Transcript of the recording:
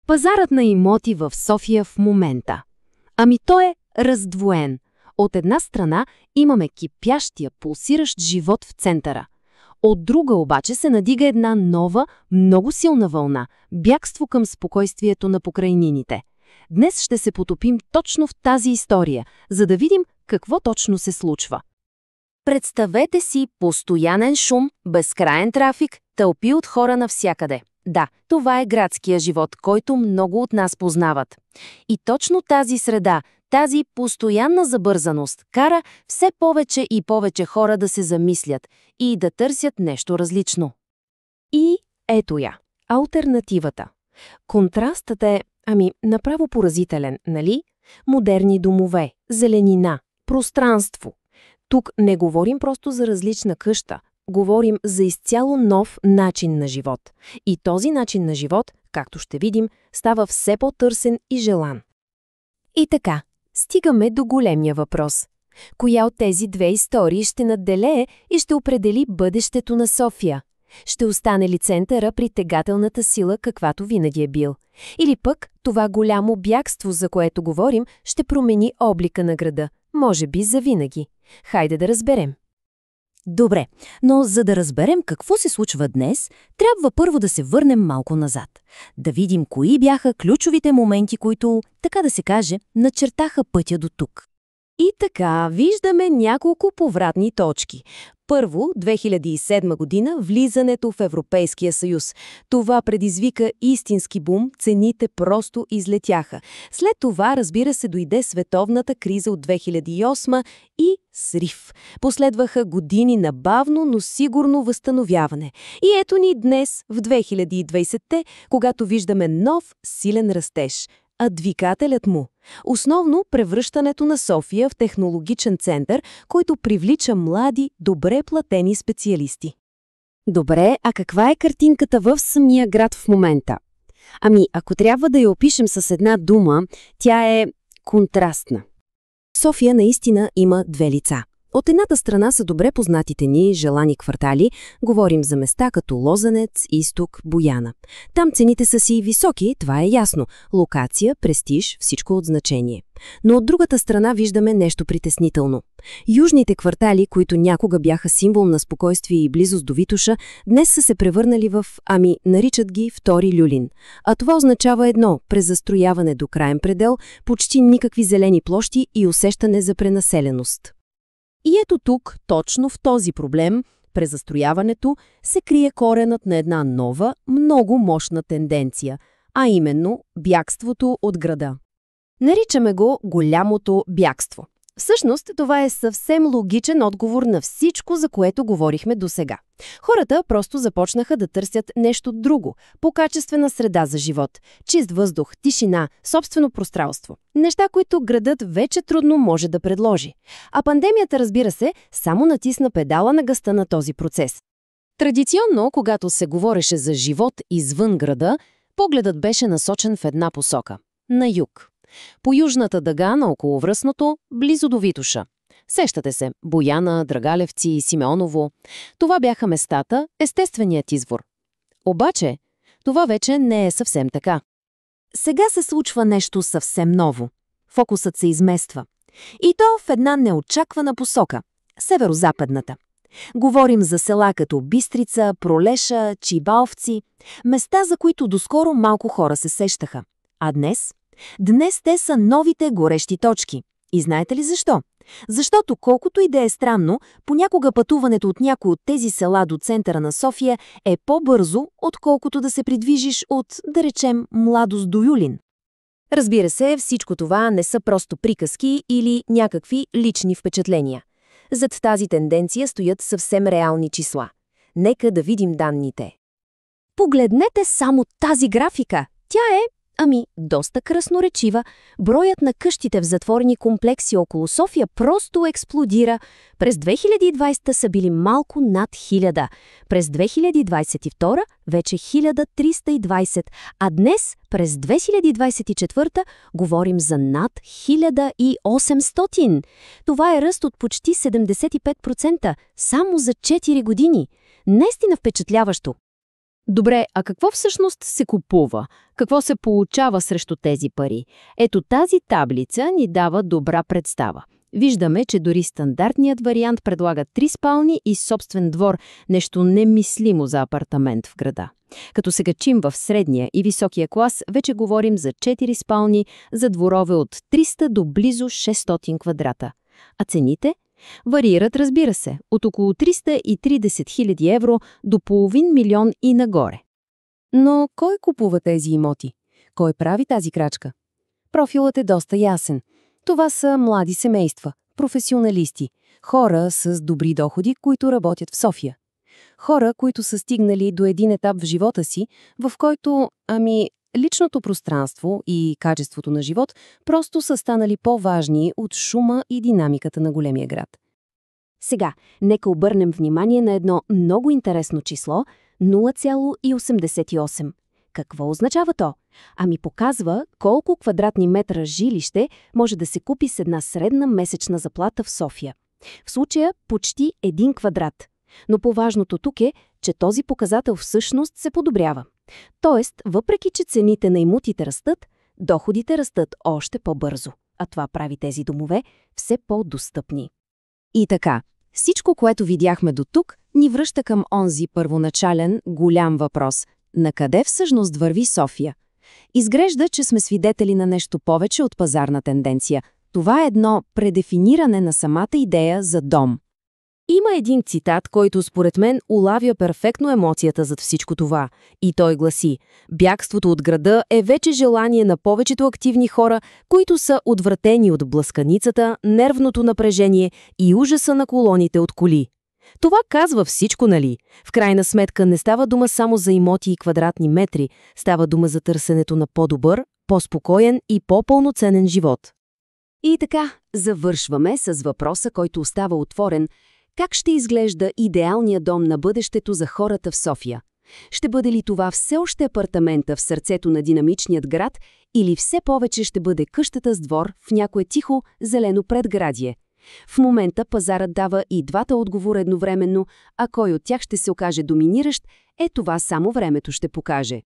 Пазарът на имоти в София в момента. Той е раздвоен. От една страна имаме кипящия, пулсиращ живот в центъра. От друга обаче се надига една нова, много силна вълна – бягство към спокойствието на покрайнините. Днес ще се потопим точно в тази история, за да видим какво точно се случва. Представете си постоянен шум, безкраен трафик, тълпи от хора навсякъде. Да, това е градския живот, който много от нас познават. И точно тази среда, тази постоянна забързаност кара все повече и повече хора да се замислят и да търсят нещо различно. И ето я, алтернативата. Контрастът е, направо поразителен, нали? Модерни домове, зеленина, пространство. Тук не говорим просто за различна къща, говорим за изцяло нов начин на живот. И този начин на живот, както ще видим, става все по-търсен и желан. И така, стигаме до големия въпрос. Коя от тези две истории ще надделее и ще определи бъдещето на София? Ще остане ли центъра притегателната сила, каквато винаги е бил? Или пък това голямо бягство, за което говорим, ще промени облика на града? Може би завинаги. Хайде да разберем. Добре, но за да разберем какво се случва днес, трябва първо да се върнем малко назад. Да видим кои бяха ключовите моменти, които, така да се каже, начертаха пътя до тук. И така, виждаме няколко повратни точки. Първо, 2007 година, влизането в Европейския съюз. Това предизвика истински бум, цените просто излетяха. След това, разбира се, дойде световната криза от 2008 и срив. Последваха години на бавно, но сигурно възстановяване. И ето ни днес, в 2020-те, когато виждаме нов, силен растеж. А двигателят му – основно превръщането на София в технологичен център, който привлича млади, добре платени специалисти. Добре, а каква е картинката в самия град в момента? Ако трябва да я опишем с една дума, тя е контрастна. София наистина има две лица. От едната страна са добре познатите ни желани квартали, говорим за места като Лозенец, Изток, Бояна. Там цените са си високи, това е ясно. Локация, престиж, всичко от значение. Но от другата страна виждаме нещо притеснително. Южните квартали, които някога бяха символ на спокойствие и близост до Витоша, днес са се превърнали в, наричат ги втори Люлин. А това означава едно – презастрояване до краен предел, почти никакви зелени площи и усещане за пренаселеност. И ето тук, точно в този проблем, презастрояването, се крие коренът на една нова, много мощна тенденция, а именно бягството от града. Наричаме го голямото бягство. Всъщност, това е съвсем логичен отговор на всичко, за което говорихме досега. Хората просто започнаха да търсят нещо друго, по-качествена среда за живот, чист въздух, тишина, собствено пространство. Неща, които градът вече трудно може да предложи. А пандемията, разбира се, само натисна педала на газта на този процес. Традиционно, когато се говореше за живот извън града, погледът беше насочен в една посока – на юг. По южната дъга на околовръстното, близо до Витоша. Сещате се – Бояна, Драгалевци, Симеоново. Това бяха местата, естественият извор. Обаче, това вече не е съвсем така. Сега се случва нещо съвсем ново. Фокусът се измества. И то в една неочаквана посока – северо-западната. Говорим за села като Бистрица, Пролеша, Чибаловци, места, за които доскоро малко хора се сещаха. А днес? Днес те са новите горещи точки. И знаете ли защо? Защото колкото и да е странно, понякога пътуването от някой от тези села до центъра на София е по-бързо, отколкото да се придвижиш от, да речем, Младост до Юлин. Разбира се, всичко това не са просто приказки или някакви лични впечатления. Зад тази тенденция стоят съвсем реални числа. Нека да видим данните. Погледнете само тази графика. Тя е доста красноречива. Броят на къщите в затворени комплекси около София просто експлодира. През 2020 са били малко над 1000. През 2022 вече 1320. А днес, през 2024 говорим за над 1800. Това е ръст от почти 75% само за 4 години. Наистина впечатляващо. Добре, а какво всъщност се купува? Какво се получава срещу тези пари? Ето тази таблица ни дава добра представа. Виждаме, че дори стандартният вариант предлага 3 спални и собствен двор, нещо немислимо за апартамент в града. Като се качим в средния и високия клас, вече говорим за 4 спални, за дворове от 300 до близо 600 квадрата. А цените? Варират, разбира се, от около 330 хиляди евро до половин милион и нагоре. Но кой купува тези имоти? Кой прави тази крачка? Профилът е доста ясен. Това са млади семейства, професионалисти, хора с добри доходи, които работят в София. Хора, които са стигнали до един етап в живота си, в който, личното пространство и качеството на живот просто са станали по-важни от шума и динамиката на големия град. Сега, нека обърнем внимание на едно много интересно число – 0,88. Какво означава то? Показва колко квадратни метра жилище може да се купи с една средна месечна заплата в София. В случая почти 1 квадрат. Но по-важното тук е, че този показател всъщност се подобрява. Тоест, въпреки че цените на имотите растат, доходите растат още по-бързо, а това прави тези домове все по-достъпни. И така, всичко, което видяхме до тук, ни връща към онзи първоначален голям въпрос – на къде всъщност върви София? Изглежда, че сме свидетели на нещо повече от пазарна тенденция. Това е едно предефиниране на самата идея за дом. Има един цитат, който според мен улавя перфектно емоцията зад всичко това. И той гласи: бягството от града е вече желание на повечето активни хора, които са отвратени от блъсканицата, нервното напрежение и ужаса на колоните от коли. Това казва всичко, нали? В крайна сметка не става дума само за имоти и квадратни метри, става дума за търсенето на по-добър, по-спокоен и по-пълноценен живот. И така, завършваме с въпроса, който остава отворен. Как ще изглежда идеалният дом на бъдещето за хората в София? Ще бъде ли това все още апартамента в сърцето на динамичният град или все повече ще бъде къщата с двор в някое тихо, зелено предградие? В момента пазарът дава и двата отговора едновременно, а кой от тях ще се окаже доминиращ, това само времето ще покаже.